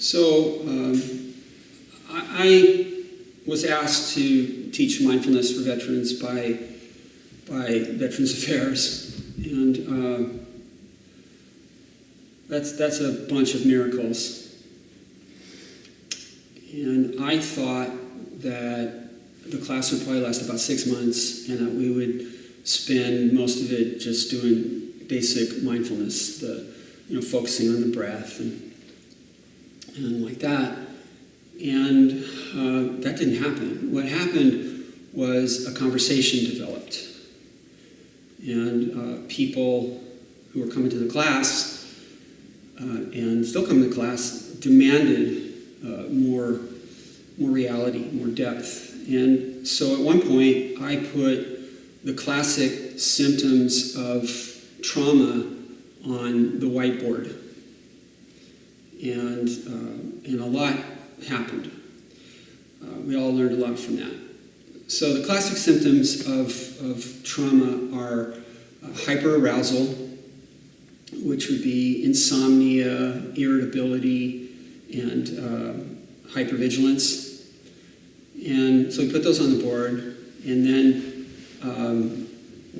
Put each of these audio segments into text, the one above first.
So I was asked to teach mindfulness for veterans by Veterans Affairs, and that's a bunch of miracles. And I thought that the class would probably last about 6 months, and that we would spend most of it just doing basic mindfulness, focusing on the breath and like that. And that didn't happen. What happened was a conversation developed. And people who were coming to the class and still coming to class demanded more reality, more depth. And so at one point, I put the classic symptoms of trauma on the whiteboard. And a lot happened. We all learned a lot from that. So the classic symptoms of trauma are hyperarousal, which would be insomnia, irritability, and hypervigilance. And so we put those on the board. And then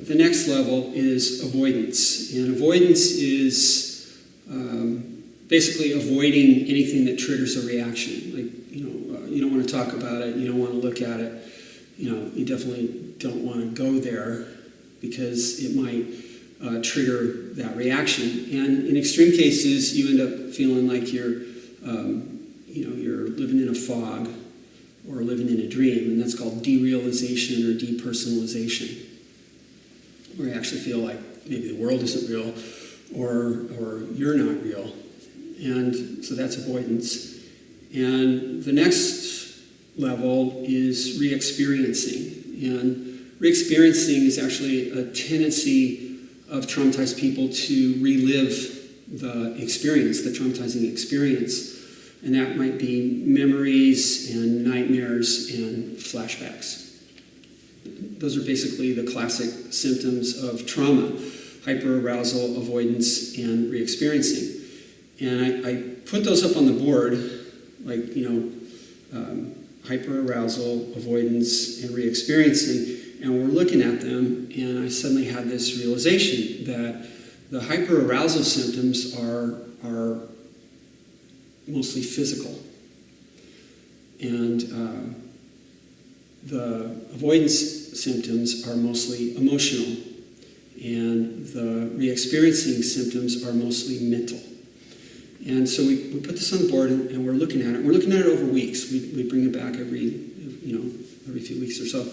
the next level is avoidance. And avoidance is basically avoiding anything that triggers a reaction. Like, you don't want to talk about it, you don't want to look at it, you definitely don't want to go there because it might trigger that reaction. And in extreme cases, you end up feeling like you're living in a fog or living in a dream, and that's called derealization or depersonalization, where you actually feel like maybe the world isn't real or you're not real. And so that's avoidance. And the next level is re-experiencing. And re-experiencing is actually a tendency of traumatized people to relive the experience, the traumatizing experience. And that might be memories and nightmares and flashbacks. Those are basically the classic symptoms of trauma: hyperarousal, avoidance, and re-experiencing. And I put those up on the board, like, hyperarousal, avoidance, and re-experiencing, and we're looking at them, and I suddenly had this realization that the hyperarousal symptoms are mostly physical, and the avoidance symptoms are mostly emotional, and the re-experiencing symptoms are mostly mental. And so we put this on the board, and we're looking at it. We're looking at it over weeks. We bring it back every few weeks or so,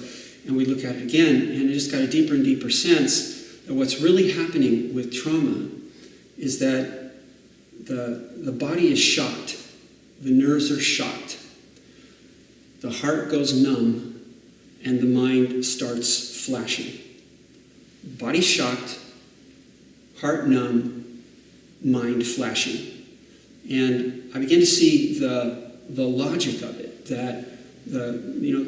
and we look at it again, and it just got a deeper and deeper sense that what's really happening with trauma is that the body is shocked, the nerves are shocked, the heart goes numb, and the mind starts flashing. Body shocked, heart numb, mind flashing. And I began to see the logic of it, that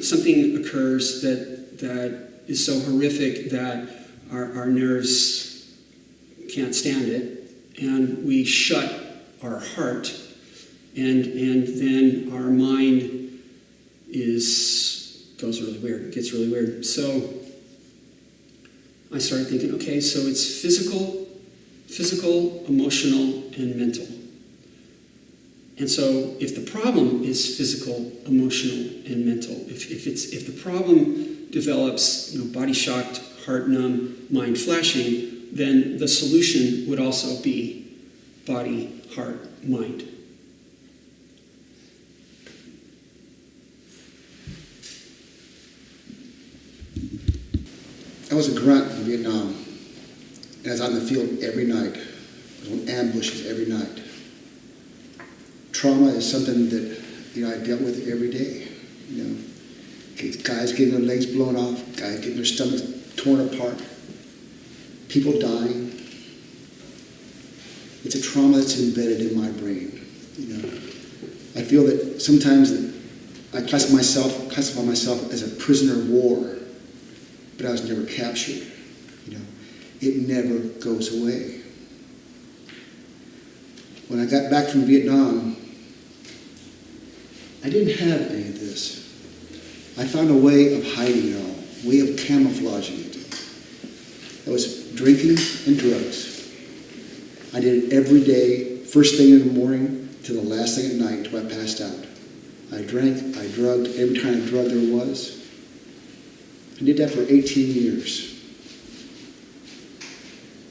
something occurs that is so horrific that our nerves can't stand it, and we shut our heart, and then our mind goes really weird, it gets really weird. So I started thinking, okay, so it's physical, emotional, and mental. And so if the problem is physical, emotional, and mental, if the problem develops, body shocked, heart numb, mind flashing, then the solution would also be body, heart, mind. I was a grunt in Vietnam, and I was out in the field every night. I was on ambushes every night. Trauma is something that I dealt with every day. Guys getting their legs blown off, guys getting their stomachs torn apart, people dying. It's a trauma that's embedded in my brain. I feel that sometimes I classify myself as a prisoner of war, but I was never captured. It never goes away. When I got back from Vietnam, I didn't have any of this. I found a way of hiding it all, a way of camouflaging it. That was drinking and drugs. I did it every day, first thing in the morning to the last thing at night till I passed out. I drank, I drugged, every kind of drug there was. I did that for 18 years.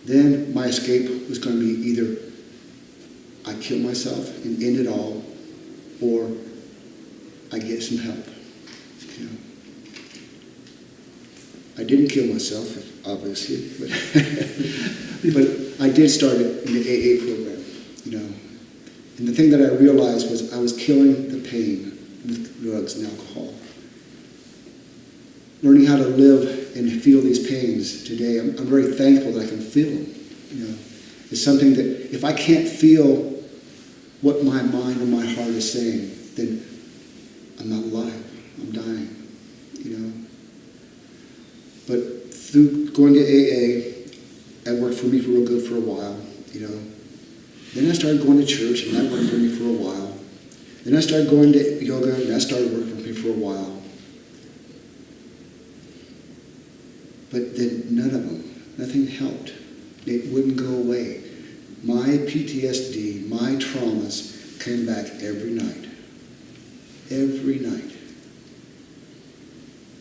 Then my escape was going to be either I kill myself and end it all, or I get some help. You know. I didn't kill myself, obviously, but, but I did start it in the AA program, you know. And the thing that I realized was I was killing the pain with drugs and alcohol. Learning how to live and feel these pains today, I'm very thankful that I can feel them. You know, it's something that if I can't feel what my mind or my heart is saying, then I'm not alive. I'm dying. You know. But through going to AA, that worked for me real good for a while. You know. Then I started going to church, and that worked for me for a while. Then I started going to yoga, and that started working for me for a while. But then none of them, nothing helped. It wouldn't go away. My PTSD, my traumas came back every night. Every night.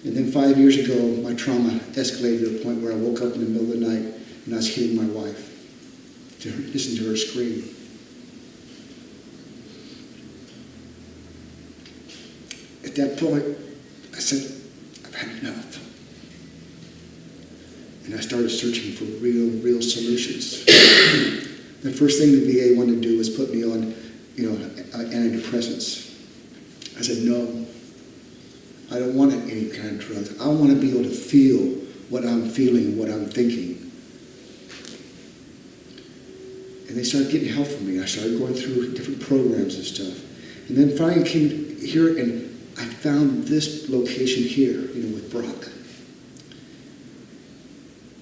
And then 5 years ago, my trauma escalated to the point where I woke up in the middle of the night and I was hitting my wife to listen to her scream. At that point, I said, I've had enough. And I started searching for real solutions. The first thing the VA wanted to do was put me on, you know, antidepressants. I said, no, I don't want any kind of drugs. I want to be able to feel what I'm feeling, what I'm thinking. And they started getting help from me. I started going through different programs and stuff. And then finally I came here and I found this location here, you know, with Brock.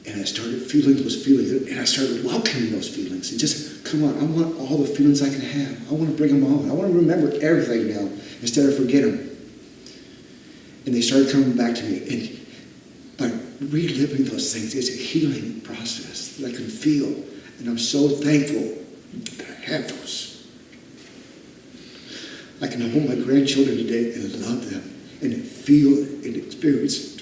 And I started feeling those feelings, and I started welcoming those feelings. And just, come on, I want all the feelings I can have. I want to bring them on. I want to remember everything now instead of forget them. And they started coming back to me. And by reliving those things, it's a healing process that I can feel. And I'm so thankful that I have those. I can hold my grandchildren today and love them and feel and experience